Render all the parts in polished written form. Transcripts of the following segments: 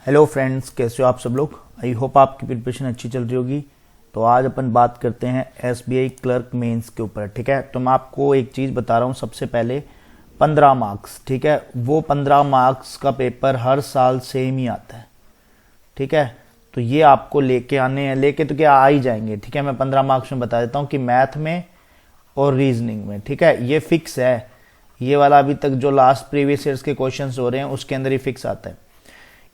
Hello friends, कैसे हो आप सब लोग। आई होप आपकी प्रिपरेशन अच्छी चल रही होगी। तो आज अपन बात करते हैं एसबीआई क्लर्क मेंस के ऊपर। ठीक है, तो मैं आपको एक चीज़ बता रहा हूँ। सबसे पहले 15 मार्क्स, ठीक है, वो 15 मार्क्स का पेपर हर साल सेम ही आता है। ठीक है, तो ये आपको लेके आने हैं, लेके तो क्या आ ही जाएंगे। ठीक है, मैं 15 मार्क्स में बता देता हूँ कि मैथ में और रीजनिंग में। ठीक है, ये फिक्स है। ये वाला अभी तक जो लास्ट प्रीवियस ईयर्स के क्वेश्चंस हो रहे हैं उसके अंदर ही फिक्स आता है।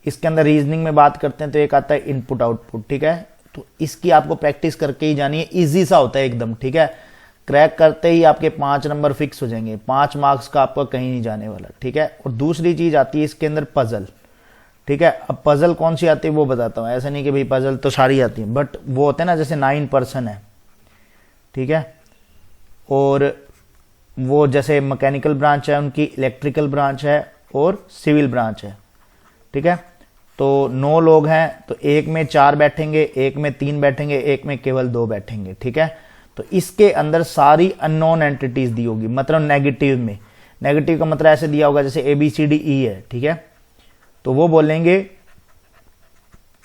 इसके अंदर रीजनिंग में बात करते हैं तो एक आता है इनपुट आउटपुट। ठीक है, तो इसकी आपको प्रैक्टिस करके ही जानी है। इजी सा होता है एकदम। ठीक है, क्रैक करते ही आपके 5 नंबर फिक्स हो जाएंगे। 5 मार्क्स का आपका कहीं नहीं जाने वाला। ठीक है, और दूसरी चीज आती है इसके अंदर पजल। ठीक है, अब पजल कौन सी आती है वो बताता हूँ। ऐसा नहीं कि भाई पजल तो सारी आती है, बट वो होते हैं ना, जैसे 9% है। ठीक है, और वो जैसे मैकेनिकल ब्रांच है उनकी, इलेक्ट्रिकल ब्रांच है और सिविल ब्रांच है। ठीक है, तो 9 लोग हैं तो एक में 4 बैठेंगे, एक में 3 बैठेंगे, एक में केवल 2 बैठेंगे। ठीक है, तो इसके अंदर सारी अननोन एंटिटीज दी होगी, मतलब नेगेटिव में। नेगेटिव का मतलब ऐसे दिया होगा जैसे ABCDE है। ठीक है, तो वो बोलेंगे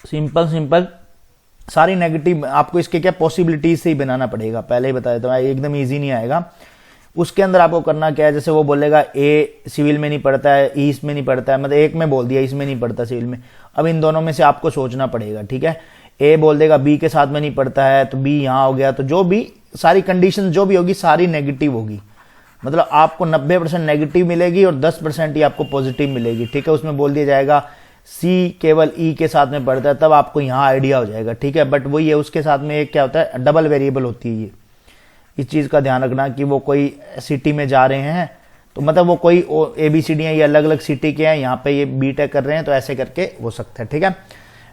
सिंपल सारी नेगेटिव। आपको इसके क्या पॉसिबिलिटीज से ही बनाना पड़ेगा, पहले ही बताया था, एकदम ईजी नहीं आएगा। उसके अंदर आपको करना क्या है, जैसे वो बोलेगा ए सिविल में नहीं पढ़ता है, ई इसमें नहीं पढ़ता है, मतलब एक में बोल दिया इसमें नहीं पढ़ता सिविल में। अब इन दोनों में से आपको सोचना पड़ेगा। ठीक है, ए बोल देगा बी के साथ में नहीं पढ़ता है तो बी यहां हो गया। तो जो भी सारी कंडीशन जो भी होगी सारी नेगेटिव होगी, मतलब आपको 90% नेगेटिव मिलेगी और 10% ही आपको पॉजिटिव मिलेगी। ठीक है, उसमें बोल दिया जाएगा सी केवल ई के साथ में पढ़ता है, तब आपको यहाँ आइडिया हो जाएगा। ठीक है, बट वही है, उसके साथ में एक क्या होता है, डबल वेरिएबल होती है। ये इस चीज का ध्यान रखना कि वो कोई सिटी में जा रहे हैं तो मतलब वो कोई ABCD है, ये अलग अलग सिटी के हैं, यहाँ पे ये बीटेक कर रहे हैं, तो ऐसे करके हो सकता है। ठीक है,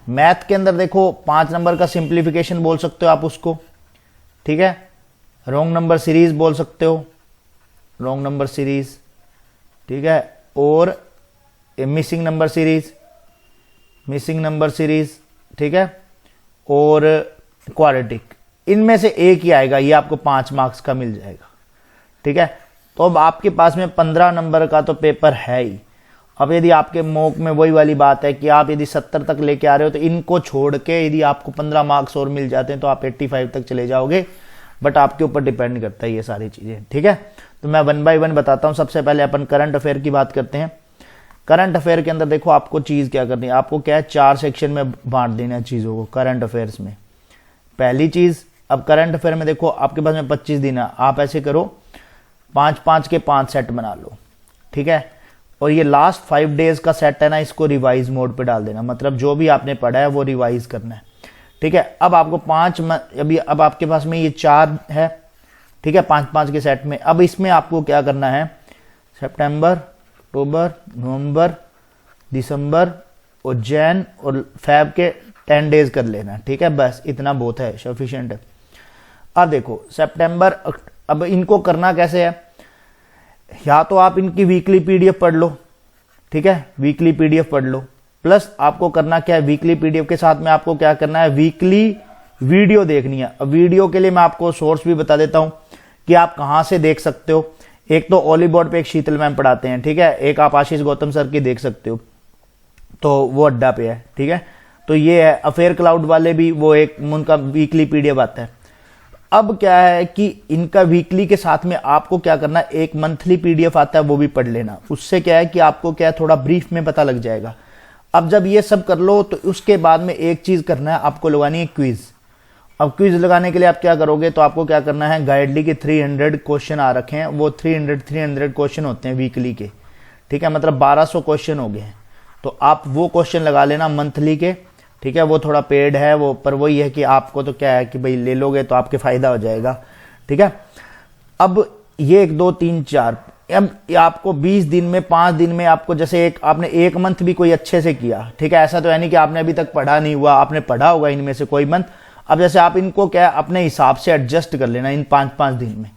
मैथ के अंदर देखो 5 नंबर का सिंप्लीफिकेशन बोल सकते हो आप उसको। ठीक है, रॉन्ग नंबर सीरीज बोल सकते हो, रॉन्ग नंबर सीरीज। ठीक है, और missing number series, missing number series. ठीक है, और क्वाड्रेटिक। इनमें से एक ही आएगा, ये आपको 5 मार्क्स का मिल जाएगा। ठीक है, तो अब आपके पास में 15 नंबर का तो पेपर है ही। अब यदि आपके मॉक में वही वाली बात है कि आप यदि 70 तक लेके आ रहे हो तो इनको छोड़ के यदि आपको 15 मार्क्स और मिल जाते हैं तो आप 85 तक चले जाओगे, बट आपके ऊपर डिपेंड करता है ये सारी चीजें। ठीक है, तो मैं 1 बाय 1 बताता हूं। सबसे पहले अपन करंट अफेयर की बात करते हैं। करंट अफेयर के अंदर देखो आपको चीज क्या करनी है, आपको क्या है, 4 सेक्शन में बांट देना है चीजों को करंट अफेयर्स में। पहली चीज, अब करंट अफेयर में देखो आपके पास में 25 दिन है, आप ऐसे करो 5-5 के 5 सेट बना लो। ठीक है, और ये लास्ट 5 डेज का सेट है ना, इसको रिवाइज मोड पे डाल देना, मतलब जो भी आपने पढ़ा है वो रिवाइज करना है। ठीक है, अब आपको अब आपके पास में ये 4 है। ठीक है, 5-5 के सेट में। अब इसमें आपको क्या करना है, सितंबर, अक्टूबर, नवंबर, दिसंबर और जैन और फेब के 10 डेज कर लेना। ठीक है, बस इतना बहुत है, सफिशिएंट है। अब देखो सितंबर, अब इनको करना कैसे है, या तो आप इनकी वीकली PDF पढ़ लो। ठीक है, वीकली PDF पढ़ लो, प्लस आपको करना क्या है, वीकली PDF के साथ में आपको क्या करना है, वीकली वीडियो देखनी है। अब वीडियो के लिए मैं आपको सोर्स भी बता देता हूं कि आप कहां से देख सकते हो। एक तो ओली बोर्ड पे एक शीतल मैम पढ़ाते हैं। ठीक है, एक आप आशीष गौतम सर की देख सकते हो, तो वो अड्डा पे है। ठीक है, तो ये है अफेयर क्लाउड वाले भी, वो एक उनका वीकली PDF आता है। अब क्या है कि इनका वीकली के साथ में आपको क्या करना है, एक मंथली PDF आता है, वो भी पढ़ लेना। उससे क्या है कि आपको क्या है, थोड़ा ब्रीफ में पता लग जाएगा। अब जब ये सब कर लो तो उसके बाद में एक चीज करना है, आपको लगानी है क्विज। अब क्विज लगाने के लिए आप क्या करोगे, तो आपको क्या करना है, गाइडली के 300 क्वेश्चन आ रखे हैं, वो 300 क्वेश्चन होते हैं वीकली के। ठीक है, मतलब 1200 क्वेश्चन हो गए हैं, तो आप वो क्वेश्चन लगा लेना मंथली के। ठीक है, वो थोड़ा पेड है वो, पर वही है कि आपको तो क्या है कि भाई ले लोगे तो आपके फायदा हो जाएगा। ठीक है, अब ये 1 2 3 4, अब आपको 20 दिन में 5 दिन में आपको, जैसे आपने 1 मंथ भी कोई अच्छे से किया। ठीक है, ऐसा तो है नहीं कि आपने अभी तक पढ़ा नहीं हुआ, आपने पढ़ा होगा इनमें से कोई मंथ। अब जैसे आप इनको क्या है, अपने हिसाब से एडजस्ट कर लेना इन 5-5 दिन में।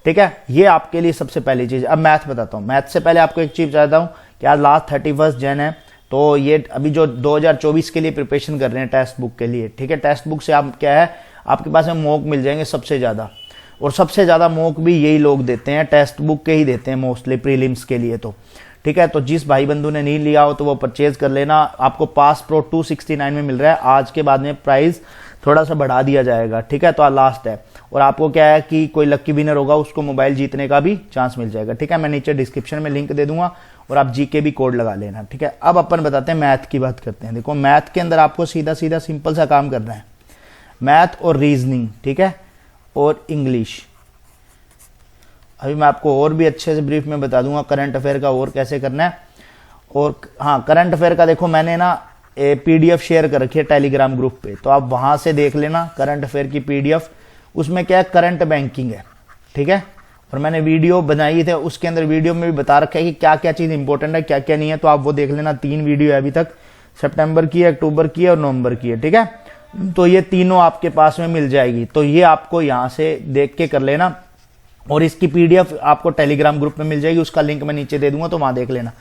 ठीक है, ये आपके लिए सबसे पहली चीज। अब मैथ बताता हूँ। मैथ से पहले आपको एक चीज बताता हूँ कि आज लास्ट 31 जन है, तो ये अभी जो 2024 के लिए प्रिपरेशन कर रहे हैं टेक्स्ट बुक के लिए। ठीक है, टेक्स्ट बुक से आप क्या है, आपके पास में मॉक मिल जाएंगे सबसे ज्यादा, और सबसे ज्यादा मॉक भी यही लोग देते हैं, टेक्स्ट बुक के ही देते हैं मोस्टली प्रीलिम्स के लिए। तो ठीक है। तो जिस भाई बंधु ने नहीं लिया हो तो वो परचेज कर लेना। आपको पास प्रो 269 में मिल रहा है। आज के बाद में प्राइस थोड़ा सा बढ़ा दिया जाएगा, ठीक है। तो आज लास्ट है और आपको क्या है कि कोई लक्की विनर होगा उसको मोबाइल जीतने का भी चांस मिल जाएगा, ठीक है। मैं नीचे डिस्क्रिप्शन में लिंक दे दूंगा और आप जीके भी कोड लगा लेना, ठीक है। अब अपन बताते हैं मैथ की बात करते हैं। देखो मैथ के अंदर आपको सीधा सीधा सिंपल सा काम करना है, मैथ और रीजनिंग, ठीक है, और इंग्लिश। अभी मैं आपको और भी अच्छे से ब्रीफ में बता दूंगा करंट अफेयर का और कैसे करना है। और हाँ, करंट अफेयर का देखो मैंने ना पीडीएफ शेयर कर रखी है टेलीग्राम ग्रुप पे, तो आप वहां से देख लेना करंट अफेयर की पीडीएफ। उसमें क्या है, करंट बैंकिंग है, ठीक है। और मैंने वीडियो बनाई थे, उसके अंदर वीडियो में भी बता रखा है कि क्या क्या चीज इंपॉर्टेंट है, क्या क्या नहीं है, तो आप वो देख लेना। 3 वीडियो है अभी तक, सितंबर की है, अक्टूबर की है और नवंबर की है, ठीक है। तो ये तीनों आपके पास में मिल जाएगी, तो ये आपको यहाँ से देख के कर लेना। और इसकी पीडीएफ आपको टेलीग्राम ग्रुप में मिल जाएगी, उसका लिंक मैं नीचे दे दूंगा, तो वहां देख लेना।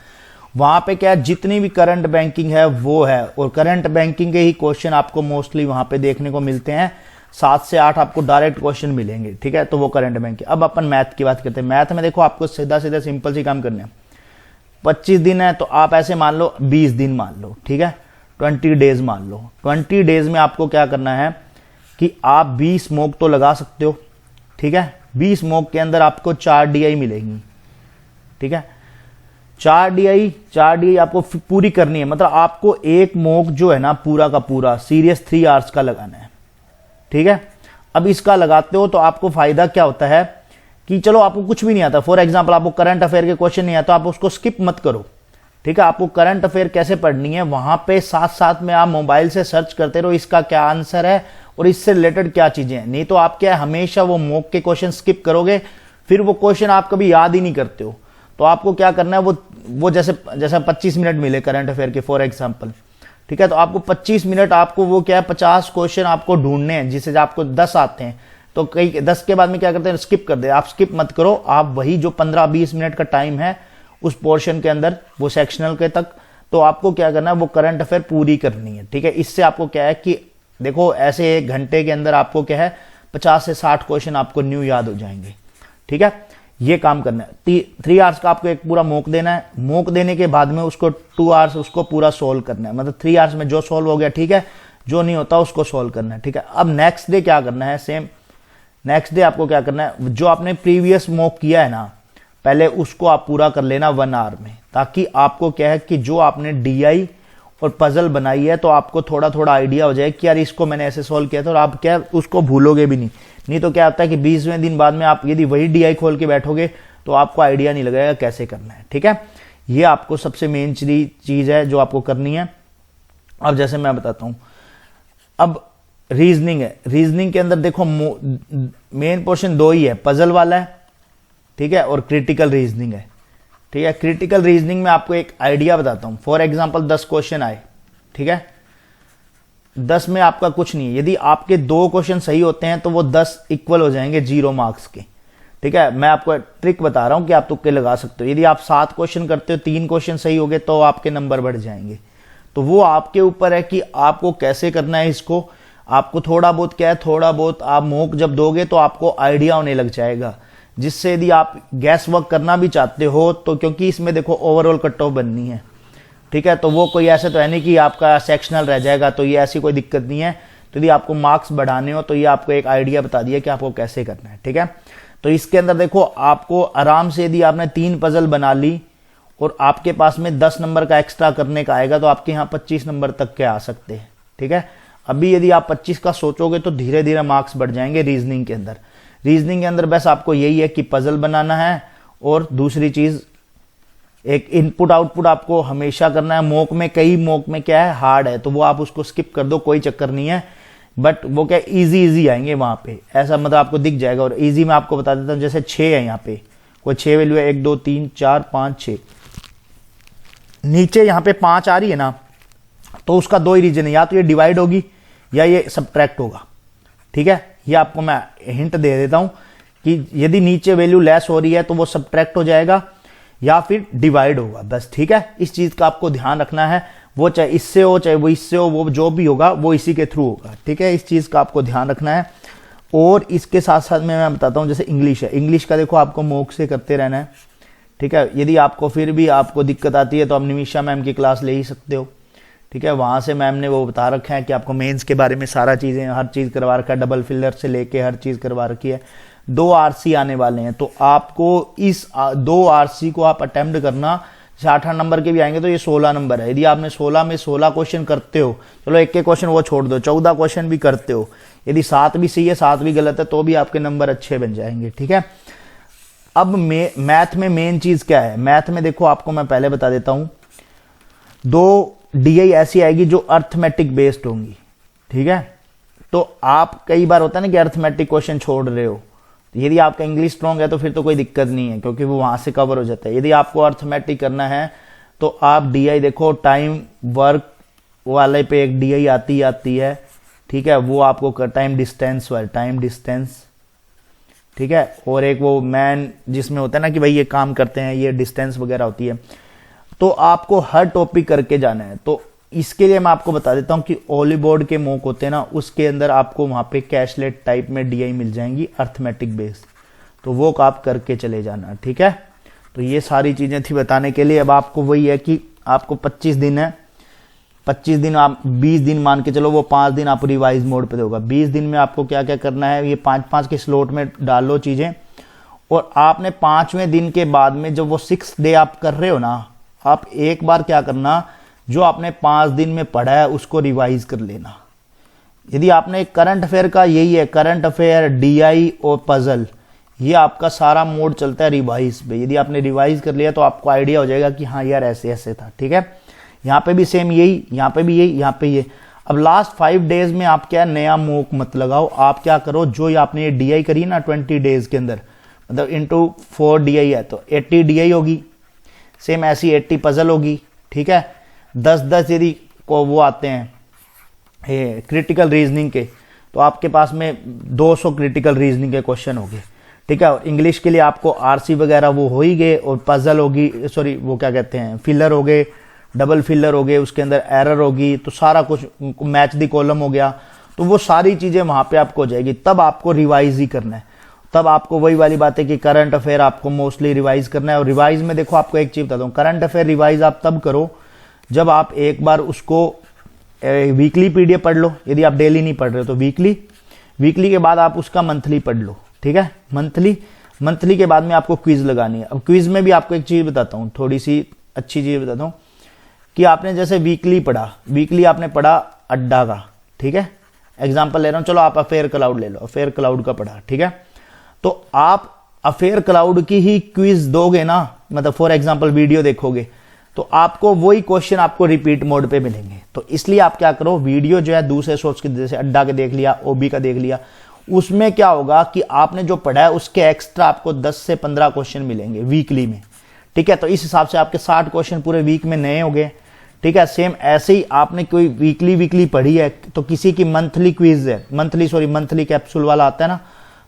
वहां पे क्या जितनी भी करंट बैंकिंग है वो है, और करंट बैंकिंग के ही क्वेश्चन आपको मोस्टली वहां पे देखने को मिलते हैं। 7 से 8 आपको डायरेक्ट क्वेश्चन मिलेंगे, ठीक है। तो वो करंट बैंकिंग। अब अपन मैथ की बात करते हैं। मैथ में देखो आपको सीधा सीधा सिंपल सी काम करने हैं। 25 दिन है तो आप ऐसे मान लो 20 दिन मान लो, ठीक है। 20 डेज मान लो। 20 डेज में आपको क्या करना है कि आप 20 मॉक तो लगा सकते हो, ठीक है। 20 मॉक के अंदर आपको 4 DI मिलेंगी, ठीक है। 4 DI आपको पूरी करनी है, मतलब आपको एक मॉक जो है ना पूरा का पूरा सीरियस 3 आवर्स का लगाना है, ठीक है। अब इसका लगाते हो तो आपको फायदा क्या होता है कि चलो आपको कुछ भी नहीं आता, फॉर एग्जांपल आपको करंट अफेयर के क्वेश्चन नहीं आता, तो आप उसको स्किप मत करो, ठीक है। आपको करंट अफेयर कैसे पढ़नी है वहां पे साथ साथ में आप मोबाइल से सर्च करते रहो इसका क्या आंसर है और इससे रिलेटेड क्या चीजें हैं। नहीं तो आप क्या हमेशा वो मॉक के क्वेश्चन स्किप करोगे, फिर वो क्वेश्चन आप कभी याद ही नहीं करते हो। तो आपको क्या करना है, वो जैसे 25 मिनट मिले करंट अफेयर के फॉर एग्जांपल, ठीक है। तो आपको 25 मिनट आपको वो क्या है 50 क्वेश्चन आपको ढूंढने हैं, जिससे आपको 10 आते हैं तो कई 10 के बाद में क्या करते हैं स्किप कर दे। आप स्किप मत करो, आप वही जो 15-20 मिनट का टाइम है उस पोर्शन के अंदर वो सेक्शनल के तक, तो आपको क्या करना है वो करंट अफेयर पूरी करनी है, ठीक है। इससे आपको क्या है कि देखो ऐसे 1 घंटे के अंदर आपको क्या है 50 से 60 क्वेश्चन आपको न्यू याद हो जाएंगे, ठीक है। ये काम करना है। 3 आवर्स का आपको एक पूरा मॉक देना है। मॉक देने के बाद में उसको 2 आवर्स उसको पूरा सोल्व करना है, मतलब 3 आवर्स में जो सोल्व हो गया ठीक है, जो नहीं होता उसको सोल्व करना है, ठीक है। अब नेक्स्ट डे क्या करना है, सेम नेक्स्ट डे आपको क्या करना है, जो आपने प्रीवियस मॉक किया है ना पहले उसको आप पूरा कर लेना 1 आवर में, ताकि आपको क्या है कि जो आपने DI और पजल बनाई है तो आपको थोड़ा थोड़ा आइडिया हो जाए कि यार इसको मैंने ऐसे सोल्व किया था, और आप क्या उसको भूलोगे भी नहीं तो क्या होता है कि 20वें दिन बाद में आप यदि वही DI खोल के बैठोगे तो आपको आइडिया नहीं लगेगा कैसे करना है, ठीक है। ये आपको सबसे मेन चीज है जो आपको करनी है। अब जैसे मैं बताता हूं, अब रीजनिंग है। रीजनिंग के अंदर देखो मेन पोर्शन 2 ही है, पजल वाला है, ठीक है, और क्रिटिकल रीजनिंग है, ठीक है। क्रिटिकल रीजनिंग में आपको एक आइडिया बताता हूं। फॉर एग्जांपल 10 क्वेश्चन आए, ठीक है, 10 में आपका कुछ नहीं है। यदि आपके 2 क्वेश्चन सही होते हैं तो वो 10 इक्वल हो जाएंगे 0 मार्क्स के, ठीक है। मैं आपको ट्रिक बता रहा हूं कि आप तुक्के लगा सकते हो। यदि आप 7 क्वेश्चन करते हो 3 क्वेश्चन सही हो गए तो आपके नंबर बढ़ जाएंगे। तो वो आपके ऊपर है कि आपको कैसे करना है इसको। आपको थोड़ा बहुत क्या है, थोड़ा बहुत आप मॉक जब दोगे तो आपको आइडिया होने लग जाएगा, जिससे यदि आप गैस वर्क करना भी चाहते हो तो, क्योंकि इसमें देखो ओवरऑल कट ऑफ बननी है, ठीक है। तो वो कोई ऐसे तो है नहीं कि आपका सेक्शनल रह जाएगा, तो ये ऐसी कोई दिक्कत नहीं है। तो यदि आपको मार्क्स बढ़ाने हो तो ये आपको एक आइडिया बता दिया कि आपको कैसे करना है, ठीक है। तो इसके अंदर देखो आपको आराम से यदि आपने 3 पजल बना ली और आपके पास में 10 नंबर का एक्स्ट्रा करने का आएगा तो आपके यहाँ 25 नंबर तक के आ सकते हैं, ठीक है। अभी यदि आप 25 का सोचोगे तो धीरे धीरे मार्क्स बढ़ जाएंगे रीजनिंग के अंदर। रीजनिंग के अंदर बस आपको यही है कि पजल बनाना है, और दूसरी चीज एक इनपुट आउटपुट आपको हमेशा करना है। मॉक में कई मॉक में क्या है हार्ड है, तो वो आप उसको स्किप कर दो, कोई चक्कर नहीं है। बट वो क्या इजी आएंगे वहां पे, ऐसा मतलब आपको दिख जाएगा। और इजी में आपको बता देता हूं, जैसे 6 है यहाँ पे, कोई 6 वैल्यू है, 1 2 3 4 5 6, नीचे यहाँ पे 5 आ रही है ना, तो उसका 2 ही रीजन है, या तो ये डिवाइड होगी या ये सबट्रैक्ट होगा, ठीक है। ये आपको मैं हिंट दे देता हूं कि यदि नीचे वैल्यू लेस हो रही है तो वो सबट्रैक्ट हो जाएगा या फिर डिवाइड होगा, बस, ठीक है। इस चीज का आपको ध्यान रखना है। वो चाहे इससे हो चाहे वो इससे हो, वो जो भी होगा वो इसी के थ्रू होगा, ठीक है। इस चीज का आपको ध्यान रखना है। और इसके साथ साथ मैं बताता हूं, जैसे इंग्लिश है, इंग्लिश का देखो आपको मॉक से करते रहना है, ठीक है। यदि आपको फिर भी आपको दिक्कत आती है तो आप निमिषा मैम की क्लास ले ही सकते हो, ठीक है। वहाँ से मैम ने वो बता रखा है कि आपको मेंस के बारे में सारा चीज़ें, हर चीज़ करवा रखा है, डबल फिलर से लेके हर चीज़ करवा रखी है। 2 आरसी आने वाले हैं, तो आपको इस 2 आरसी को आप अटेम्प्ट करना। 18 नंबर के भी आएंगे तो ये 16 नंबर है। यदि आपने 16 में 16 क्वेश्चन करते हो, चलो एक क्वेश्चन वो छोड़ दो, 14 क्वेश्चन भी करते हो, यदि 7 भी सही है 7 भी गलत है, तो भी आपके नंबर अच्छे बन जाएंगे, ठीक है। अब मैथ में मेन चीज क्या है? मैथ में देखो आपको मैं पहले बता देता हूं, 2 DI ऐसी आएगी जो अर्थमेटिक बेस्ड होंगी, ठीक है। तो आप कई बार होता है ना कि अर्थमेटिक क्वेश्चन छोड़ रहे हो, यदि आपका इंग्लिश स्ट्रॉन्ग है तो फिर तो कोई दिक्कत नहीं है, क्योंकि वो वहां से कवर हो जाता है। यदि आपको अर्थमेटिक करना है तो आप DI देखो, टाइम वर्क वाले पे एक DI आती है, ठीक है, वो आपको टाइम डिस्टेंस वाले, टाइम डिस्टेंस, ठीक है। और एक वो मैन जिसमें होता है ना कि भाई ये काम करते हैं, ये डिस्टेंस वगैरह होती है। तो आपको हर टॉपिक करके जाना है। तो इसके लिए मैं आपको बता देता हूं कि ओली बोर्ड के मॉक होते हैं ना, उसके अंदर आपको वहां पे कैशलेट टाइप में DI मिल जाएंगी अर्थमेटिक बेस्ड, तो वो आप करके चले जाना, ठीक है। तो ये सारी चीजें थी बताने के लिए। अब आपको वही है कि आपको 25 दिन है, 25 दिन आप 20 दिन मान के चलो, वो 5 दिन आप रिवाइज मोड पे होगा। 20 दिन में आपको क्या क्या करना है, ये 5-5 के स्लॉट में डाल लो चीजें, और आपने 5वें दिन के बाद में जब वो 6th डे आप कर रहे हो ना, आप एक बार क्या करना, जो आपने 5 दिन में पढ़ा है उसको रिवाइज कर लेना। यदि आपने करंट अफेयर का यही है, करंट अफेयर, DI और पजल, ये आपका सारा मोड चलता है रिवाइज पे। यदि आपने रिवाइज कर लिया तो आपको आइडिया हो जाएगा कि हाँ यार ऐसे ऐसे था, ठीक है। यहाँ पे भी सेम यही, यहाँ पे भी यही, यहाँ पे ये। अब लास्ट 5 डेज में आप क्या नया मोक मत लगाओ, आप क्या करो, जो आपने ये DI करी ना 20 डेज के अंदर, मतलब इंटू 4 DI है तो 80 DI होगी, सेम ऐसी 80 पजल होगी, ठीक है। 10-10 यदि को वो आते हैं ये क्रिटिकल रीजनिंग के, तो आपके पास में 200 क्रिटिकल रीजनिंग के क्वेश्चन होंगे, ठीक है। और इंग्लिश के लिए आपको RC वगैरह वो हो ही गए, और पजल होगी, सॉरी वो क्या कहते हैं, फिलर हो गए, डबल फिलर हो गए, उसके अंदर एरर होगी, तो सारा कुछ मैच दी कॉलम हो गया, तो वो सारी चीजें वहां पे आपको हो जाएगी। तब आपको रिवाइज ही करना है, तब आपको वही वाली बात है कि करंट अफेयर आपको मोस्टली रिवाइज करना है। और रिवाइज में देखो आपको एक चीज बताता हूँ, करंट अफेयर रिवाइज आप तब करो जब आप एक बार उसको वीकली PDF पढ़ लो, यदि आप डेली नहीं पढ़ रहे हो तो वीकली के बाद आप उसका मंथली पढ़ लो, ठीक है। मंथली के बाद में आपको क्विज लगानी है। अब क्विज में भी आपको एक चीज बताता हूँ, थोड़ी सी अच्छी चीज बताता हूँ, कि आपने जैसे वीकली पढ़ा, वीकली आपने पढ़ा अड्डा का, ठीक है, एग्जाम्पल ले रहा हूं, चलो आप अफेयर क्लाउड ले लो, अफेयर क्लाउड का पढ़ा, ठीक है। तो आप अफेयर क्लाउड की ही क्विज दोगे ना, मतलब फॉर एग्जाम्पल वीडियो देखोगे, तो आपको वही क्वेश्चन आपको रिपीट मोड पे मिलेंगे। तो इसलिए आप क्या करो, वीडियो जो है दूसरे सोर्स के, जैसे अड्डा के देख लिया, OB का देख लिया, उसमें क्या होगा कि आपने जो पढ़ा है उसके एक्स्ट्रा आपको 10 से 15 क्वेश्चन मिलेंगे वीकली में, ठीक है। तो इस हिसाब से आपके 60 क्वेश्चन पूरे वीक में नए हो गए, ठीक है। सेम ऐसे ही आपने कोई वीकली पढ़ी है, तो किसी की मंथली क्विज है, मंथली कैप्सूल वाला आता है ना,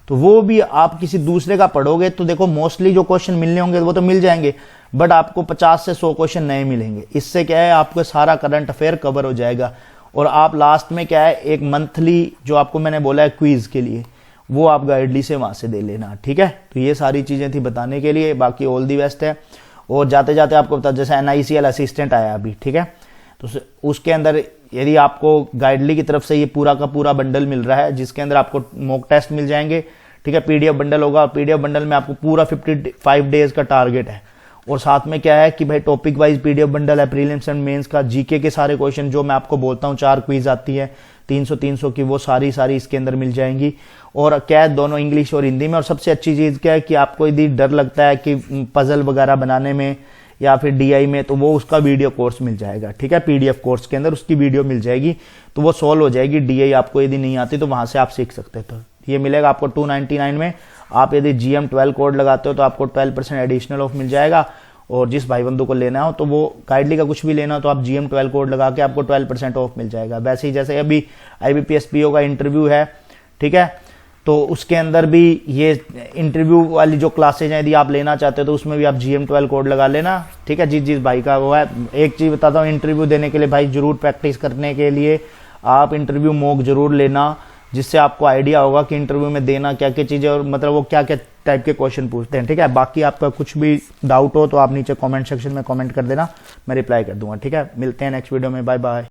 तो वो भी आप किसी दूसरे का पढ़ोगे तो देखो मोस्टली जो क्वेश्चन मिलने होंगे वो तो मिल जाएंगे, बट आपको 50 से 100 क्वेश्चन नए मिलेंगे। इससे क्या है, आपको सारा करंट अफेयर कवर हो जाएगा, और आप लास्ट में क्या है, एक मंथली जो आपको मैंने बोला है क्विज के लिए, वो आप गाइडली से वहां से दे लेना, ठीक है। तो ये सारी चीजें थी बताने के लिए, बाकी ऑल दी बेस्ट है। और जाते जाते आपको बता, जैसे NICL असिस्टेंट आया अभी, ठीक है, तो उसके अंदर यदि आपको गाइडली की तरफ से ये पूरा का पूरा बंडल मिल रहा है, जिसके अंदर आपको मॉक टेस्ट मिल जाएंगे, ठीक है, PDF बंडल होगा, PDF बंडल में आपको पूरा 55 डेज का टारगेट है, और साथ में क्या है कि भाई टॉपिक वाइज PDF बंडल है, प्रीलिम्स एंड मेंस का, GK के सारे क्वेश्चन जो मैं आपको बोलता हूँ, 4 क्विज आती है 300 की, वो सारी इसके अंदर मिल जाएंगी। और क्या है, दोनों इंग्लिश और हिंदी में। और सबसे अच्छी चीज क्या है कि आपको यदि डर लगता है कि पजल वगैरह बनाने में या फिर DI में, तो वो उसका वीडियो कोर्स मिल जाएगा, ठीक है, PDF कोर्स के अंदर उसकी वीडियो मिल जाएगी, तो वो सॉल्व हो जाएगी। DI आपको यदि नहीं आती तो वहां से आप सीख सकते हैं। तो ये मिलेगा आपको 299 में। आप यदि GM12 कोड लगाते हो तो आपको 12% एडिशनल ऑफ मिल जाएगा। और जिस भाई बंधु को लेना हो तो वो गाइडली का कुछ भी लेना हो तो आप GM12 कोड लगा के आपको 12% ऑफ मिल जाएगा। वैसे ही जैसे अभी IBPS PO का इंटरव्यू है, ठीक है, तो उसके अंदर भी ये इंटरव्यू वाली जो क्लासेज हैं यदि आप लेना चाहते हो तो उसमें भी आप GM12 कोड लगा लेना, ठीक है। जिस भाई का वो है, एक चीज बताता हूँ, इंटरव्यू देने के लिए भाई जरूर प्रैक्टिस करने के लिए आप इंटरव्यू मॉक जरूर लेना। जिससे आपको आइडिया होगा कि इंटरव्यू में देना क्या क्या चीज़ें और मतलब वो क्या क्या टाइप के क्वेश्चन पूछते हैं। ठीक है, बाकी आपका कुछ भी डाउट हो तो आप नीचे कमेंट सेक्शन में कमेंट कर देना, मैं रिप्लाई कर दूंगा। ठीक है, मिलते हैं नेक्स्ट वीडियो में, बाय बाय।